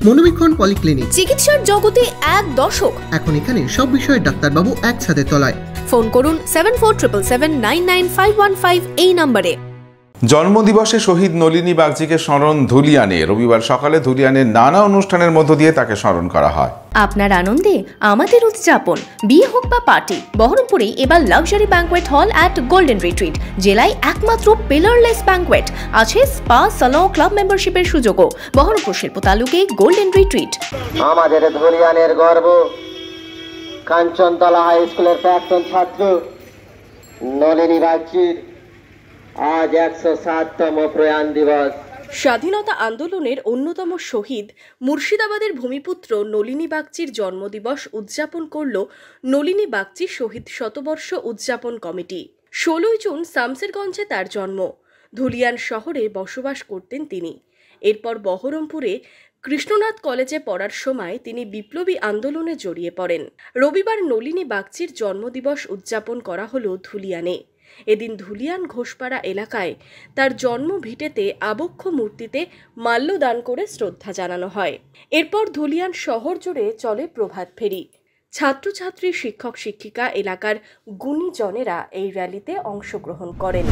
মনোবীক্ষণ polyclinic, চিকিৎসার জগতে এক দশক। এখন এখানে সব বিষয়ে ডাক্তারবাবু একসাথে তলায়। ফোন করুন 7477999515 এই নম্বরে। জন্মদিবসে শহীদ নলিনী বাগচিকে স্মরণ ধুলিয়ানে। রবিবার সকালে ধুলিয়ানের নানা অনুষ্ঠানের মধ্য দিয়ে তাকে স্মরণ করা হয়। আপনার আনন্দে আমাদের উদযাপন। বিয়ে হোক বা পার্টি, বহরমপুরে এবার luxury banquet hall at golden retreat. জেলায় একমাত্র পিলারলেস ব্যাংকোয়েট, আছে স্পা, সালন, ক্লাব মেম্বারশিপের সুযোগও। বহরমপুর শিল্প তালুকে গোল্ডেন রিট্রিট। আমাদের ধুলিয়ানের গর্ব, কাঞ্চনতলা হাই স্কুলের প্রাক্তন ছাত্র নলিনী বাগচির আজ 107তম প্রয়াণ দিবস। স্বাধীনতা আন্দোলনের অন্যতম শহীদ মুর্শিদাবাদের ভূমিপুত্র নলিনী বাগচির জন্মদিবস উদযাপন করল নলিনী বাগচি শহীদ শতবর্ষ উদযাপন কমিটি। 16 জুন শামসেরগঞ্জে তার জন্ম। ধুলিয়ান শহরে বসবাস করতেন তিনি। এরপর বহরমপুরে কৃষ্ণনাথ কলেজে পড়ার সময় তিনি বিপ্লবী আন্দোলনে জড়িয়ে পড়েন। রবিবার নলিনী বাগচির জন্মদিবস উদযাপন করা হলো ধুলিয়ানে। এদিন ধুলিয়ান ঘোষপাড়া এলাকায় তার জন্ম ভিটেতে আবক্ষ মূর্তিতে মাল্যদান করে শ্রদ্ধা জানানো হয়। এরপর ধুলিয়ান শহর জুড়ে চলে প্রভাত ফেরি। ছাত্রছাত্রী, শিক্ষক শিক্ষিকা, এলাকার গুণীজনেরা এই র্যালিতে অংশগ্রহণ করেন।